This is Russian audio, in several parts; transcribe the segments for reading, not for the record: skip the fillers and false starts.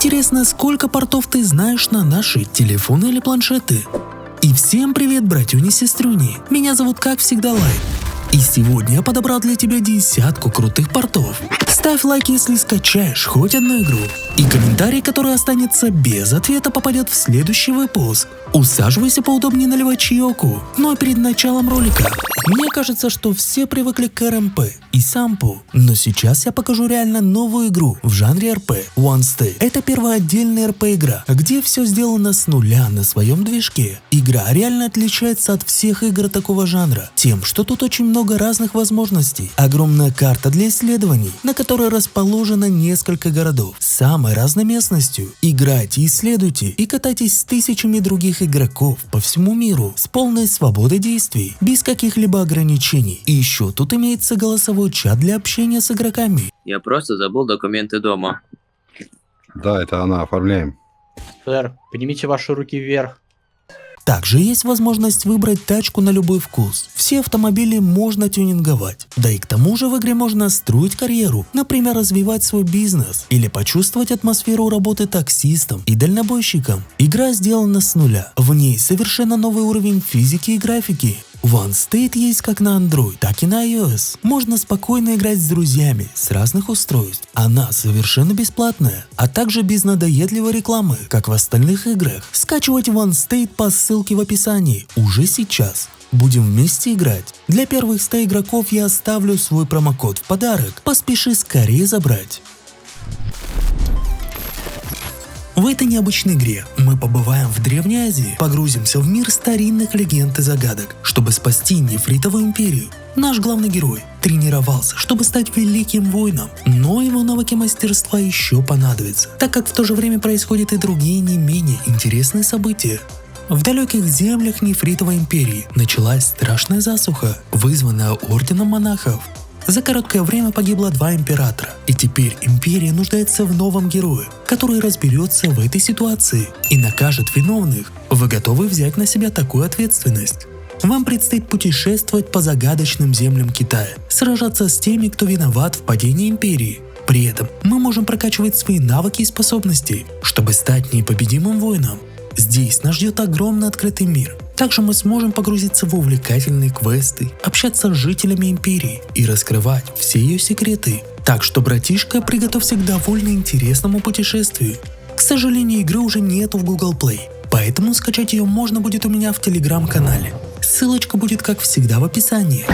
Интересно, сколько портов ты знаешь на наши телефоны или планшеты? И всем привет, братюни и сестрюни. Меня зовут, как всегда, Лайт. И сегодня я подобрал для тебя десятку крутых портов. Ставь лайк, если скачаешь хоть одну игру. И комментарий, который останется без ответа, попадет в следующий выпуск. Усаживайся поудобнее, наливай чаёку. Ну а перед началом ролика, мне кажется, что все привыкли к РМП и сампу. Но сейчас я покажу реально новую игру в жанре РП. One State. Это первая отдельная РП игра, где все сделано с нуля на своем движке. Игра реально отличается от всех игр такого жанра тем, что тут очень много разных возможностей. Огромная карта для исследований, на которой расположено несколько городов с самой разной местностью. Играйте, исследуйте и катайтесь с тысячами других игроков по всему миру с полной свободой действий, без каких-либо ограничений. И еще тут имеется голосовой чат для общения с игроками. Я просто забыл документы дома. Да, это она, оформляем. Сэр, поднимите ваши руки вверх. Также есть возможность выбрать тачку на любой вкус. Все автомобили можно тюнинговать. Да и к тому же в игре можно строить карьеру, например, развивать свой бизнес или почувствовать атмосферу работы таксистом и дальнобойщиком. Игра сделана с нуля. В ней совершенно новый уровень физики и графики. One State есть как на Android, так и на iOS. Можно спокойно играть с друзьями с разных устройств. Она совершенно бесплатная, а также без надоедливой рекламы, как в остальных играх. Скачивать One State по ссылке в описании уже сейчас. Будем вместе играть. Для первых 100 игроков я оставлю свой промокод в подарок. Поспеши скорее забрать. В этой необычной игре мы побываем в Древней Азии, погрузимся в мир старинных легенд и загадок, чтобы спасти Нефритовую империю. Наш главный герой тренировался, чтобы стать великим воином, но его навыки мастерства еще понадобятся, так как в то же время происходят и другие не менее интересные события. В далеких землях Нефритовой империи началась страшная засуха, вызванная орденом монахов. За короткое время погибло 2 императора, и теперь империя нуждается в новом герое, который разберется в этой ситуации и накажет виновных. Вы готовы взять на себя такую ответственность? Вам предстоит путешествовать по загадочным землям Китая, сражаться с теми, кто виноват в падении империи. При этом мы можем прокачивать свои навыки и способности, чтобы стать непобедимым воином. Здесь нас ждет огромный открытый мир. Также мы сможем погрузиться в увлекательные квесты, общаться с жителями империи и раскрывать все ее секреты. Так что, братишка, приготовься к довольно интересному путешествию. К сожалению, игры уже нету в Google Play, поэтому скачать ее можно будет у меня в Telegram-канале. Ссылочка будет, как всегда, в описании.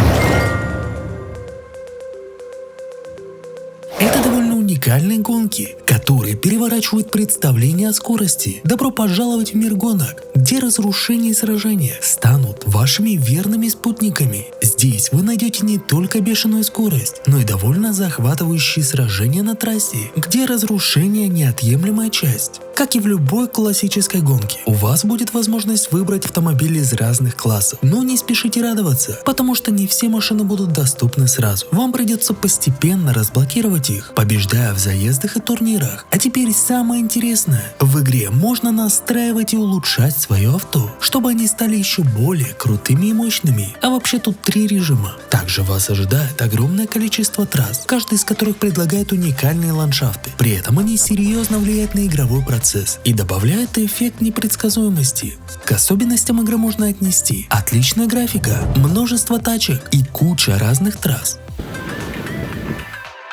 Это довольно уникальные гонки, которые переворачивают представление о скорости. Добро пожаловать в мир гонок, где разрушения и сражения станут вашими верными спутниками. Здесь вы найдете не только бешеную скорость, но и довольно захватывающие сражения на трассе, где разрушение – неотъемлемая часть. Как и в любой классической гонке, у вас будет возможность выбрать автомобили из разных классов. Но не спешите радоваться, потому что не все машины будут доступны сразу. Вам придется постепенно разблокировать их, побеждая в заездах и турнирах. А теперь самое интересное. В игре можно настраивать и улучшать свое авто, чтобы они стали еще более крутыми и мощными. А вообще тут 3 режима. Также вас ожидает огромное количество трасс, каждый из которых предлагает уникальные ландшафты. При этом они серьезно влияют на игровой процесс и добавляют эффект непредсказуемости. К особенностям игры можно отнести отличная графика, множество тачек и куча разных трасс.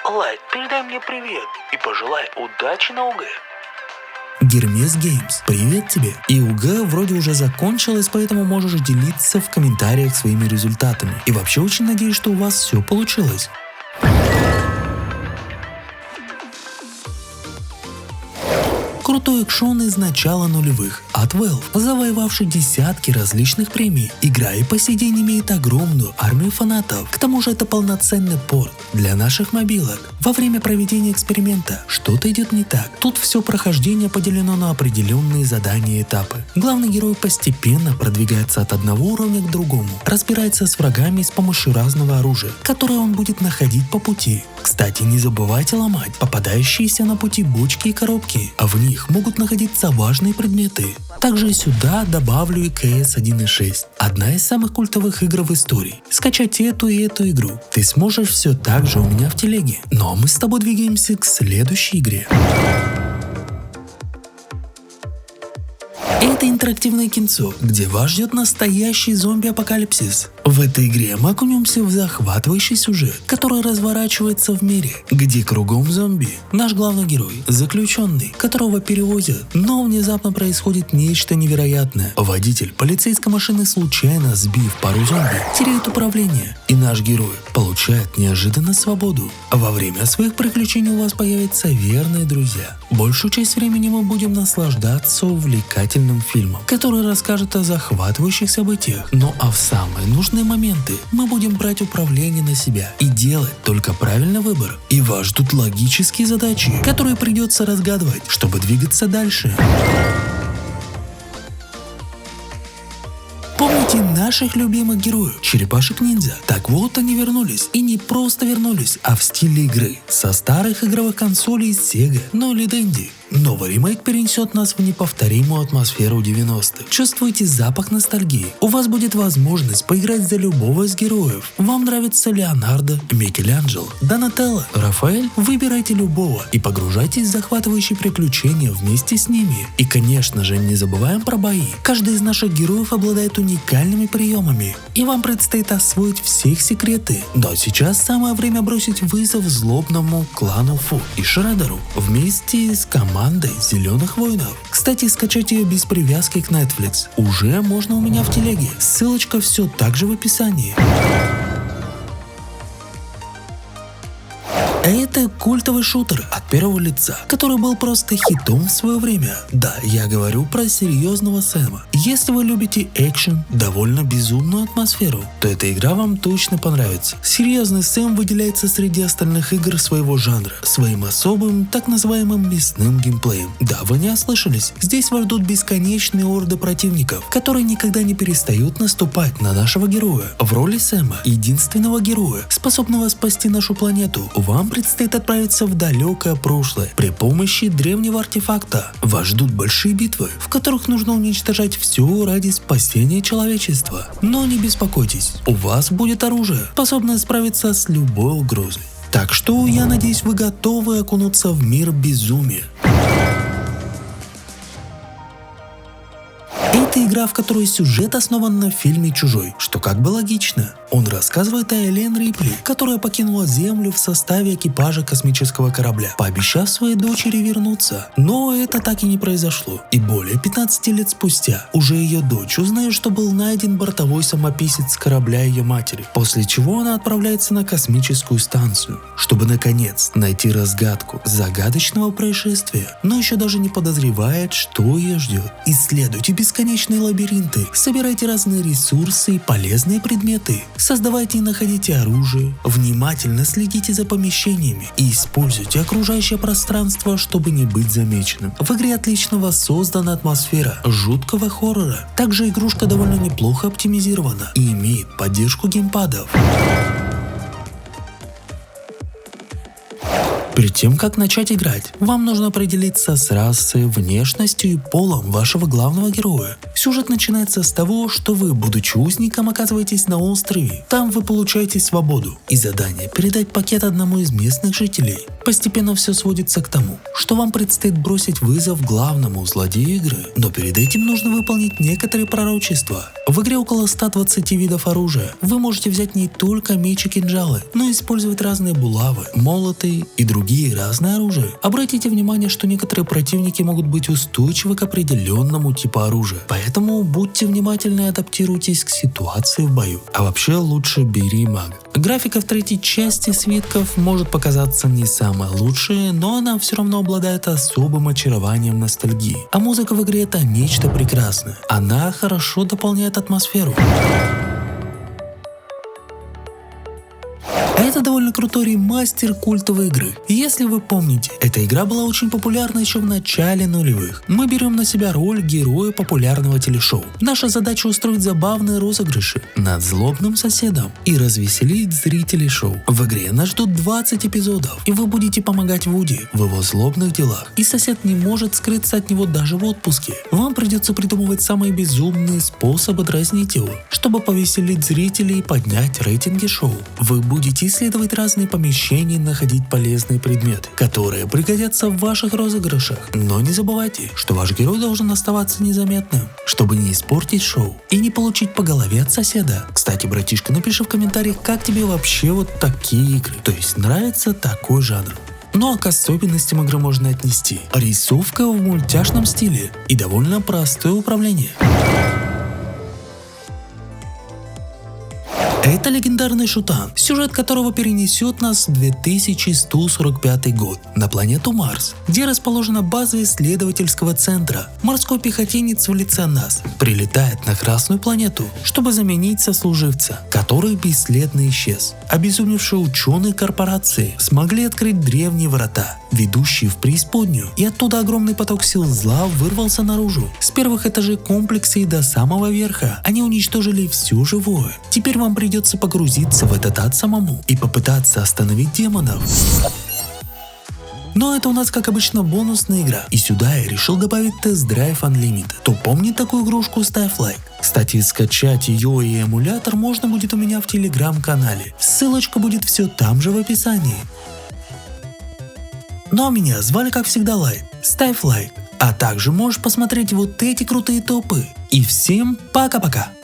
Лайт, передай мне привет и пожелай удачи на УГ. Гермес Геймс, привет тебе! И УГ вроде уже закончилась, поэтому можешь делиться в комментариях своими результатами. И вообще очень надеюсь, что у вас все получилось. Крутой экшон из начала нулевых от Valve, завоевавший десятки различных премий. Игра и по сей день имеет огромную армию фанатов. К тому же это полноценный порт для наших мобилок. Во время проведения эксперимента что-то идет не так. Тут все прохождение поделено на определенные задания и этапы. Главный герой постепенно продвигается от одного уровня к другому, разбирается с врагами с помощью разного оружия, которое он будет находить по пути. Кстати, не забывайте ломать попадающиеся на пути бочки и коробки, а в них могут находиться важные предметы. Также сюда добавлю и CS 1.6, одна из самых культовых игр в истории. Скачать эту и эту игру ты сможешь все так же у меня в телеге. Ну а мы с тобой двигаемся к следующей игре. Это интерактивное кинцо, где вас ждет настоящий зомби-апокалипсис. В этой игре мы окунемся в захватывающий сюжет, который разворачивается в мире, где кругом зомби. Наш главный герой, заключенный, которого перевозят, но внезапно происходит нечто невероятное. Водитель полицейской машины, случайно сбив пару зомби, теряет управление, и наш герой получает неожиданно свободу. Во время своих приключений у вас появятся верные друзья. Большую часть времени мы будем наслаждаться увлекательным фильмом, который расскажет о захватывающих событиях. Но в самые нужные моменты мы будем брать управление на себя и делать только правильный выбор. И вас ждут логические задачи, которые придется разгадывать, чтобы двигаться дальше. Помните наших любимых героев, черепашек-ниндзя? Так вот, они вернулись. И не просто вернулись, а в стиле игры. Со старых игровых консолей Sega, но или Dendy. Новый ремейк перенесет нас в неповторимую атмосферу 90-х. Чувствуете запах ностальгии? У вас будет возможность поиграть за любого из героев. Вам нравится Леонардо, Микеланджело, Донателло, Рафаэль? Выбирайте любого и погружайтесь в захватывающие приключения вместе с ними. И, конечно же, не забываем про бои. Каждый из наших героев обладает уникальными приемами, и вам предстоит освоить все их секреты. Но сейчас самое время бросить вызов злобному клану Фу и Шреддеру вместе с командой Зеленых Воинов. Кстати, скачать ее без привязки к Netflix уже можно у меня в телеге. Ссылочка все так же в описании. Это культовый шутер от первого лица, который был просто хитом в свое время. Да, я говорю про серьезного Сэма. Если вы любите экшен, довольно безумную атмосферу, то эта игра вам точно понравится. Серьезный Сэм выделяется среди остальных игр своего жанра, своим особым, так называемым мясным геймплеем. Да, вы не ослышались, здесь вас ждут бесконечные орды противников, которые никогда не перестают наступать на нашего героя. В роли Сэма, единственного героя, способного спасти нашу планету, вам предстоит отправиться в далекое прошлое при помощи древнего артефакта. Вас ждут большие битвы, в которых нужно уничтожать все ради спасения человечества. Но не беспокойтесь, у вас будет оружие, способное справиться с любой угрозой. Так что я надеюсь, вы готовы окунуться в мир безумия. Это игра, в которой сюжет основан на фильме «Чужой», что как бы логично. Он рассказывает о Элен Рипли, которая покинула Землю в составе экипажа космического корабля, пообещав своей дочери вернуться. Но это так и не произошло. И более 15 лет спустя уже ее дочь узнает, что был найден бортовой самописец корабля ее матери, после чего она отправляется на космическую станцию, чтобы наконец найти разгадку загадочного происшествия, но еще даже не подозревает, что ее ждет. Исследуйте бесконечные лабиринты, собирайте разные ресурсы и полезные предметы, создавайте и находите оружие, внимательно следите за помещениями и используйте окружающее пространство, чтобы не быть замеченным. В игре отлично воссоздана атмосфера жуткого хоррора. Также игрушка довольно неплохо оптимизирована и имеет поддержку геймпадов. Перед тем, как начать играть, вам нужно определиться с расой, внешностью и полом вашего главного героя. Сюжет начинается с того, что вы, будучи узником, оказываетесь на острове. Там вы получаете свободу и задание передать пакет одному из местных жителей. Постепенно все сводится к тому, что вам предстоит бросить вызов главному злодею игры. Но перед этим нужно выполнить некоторые пророчества. В игре около 120 видов оружия. Вы можете взять не только меч и кинжалы, но и использовать разные булавы, молоты и другие разные оружия. Обратите внимание, что некоторые противники могут быть устойчивы к определенному типу оружия. Поэтому будьте внимательны и адаптируйтесь к ситуации в бою. А вообще лучше бери мага. Графика в третьей части свитков может показаться не самая лучшая, но она все равно обладает особым очарованием ностальгии. А музыка в игре — это нечто прекрасное. Она хорошо дополняет атмосферу. Это довольно крутой ремастер культовой игры. Если вы помните, эта игра была очень популярна еще в начале нулевых. Мы берем на себя роль героя популярного телешоу. Наша задача устроить забавные розыгрыши над злобным соседом и развеселить зрителей шоу. В игре нас ждут 20 эпизодов, и вы будете помогать Вуди в его злобных делах. И сосед не может скрыться от него даже в отпуске. Вам придется придумывать самые безумные способы дразнить его, чтобы повеселить зрителей и поднять рейтинги шоу. Вы будете исследовать исследовать разные помещения и находить полезные предметы, которые пригодятся в ваших розыгрышах. Но не забывайте, что ваш герой должен оставаться незаметным, чтобы не испортить шоу и не получить по голове от соседа. Кстати, братишка, напиши в комментариях, как тебе вообще вот такие игры, то есть нравится такой жанр. Ну а к особенностям игры можно отнести рисовка в мультяшном стиле и довольно простое управление. Это легендарный шутан, сюжет которого перенесет нас в 2145 год на планету Марс, где расположена база исследовательского центра. Морской пехотинец в лице нас прилетает на Красную планету, чтобы заменить сослуживца, который бесследно исчез. Обезумевшие ученые корпорации смогли открыть древние врата, ведущие в преисподнюю, и оттуда огромный поток сил зла вырвался наружу. С первых этажей комплекса и до самого верха они уничтожили все живое. Теперь вам придется погрузиться в этот ад самому и попытаться остановить демонов. Но это у нас, как обычно, бонусная игра, и сюда я решил добавить Test Drive Unlimited. Кто помнит такую игрушку, ставь лайк. Кстати, скачать ее и эмулятор можно будет у меня в телеграм-канале. Ссылочка будет все там же в описании. Ну а меня звали, как всегда, Лайт. Ставь лайк, а также можешь посмотреть вот эти крутые топы. И всем пока-пока!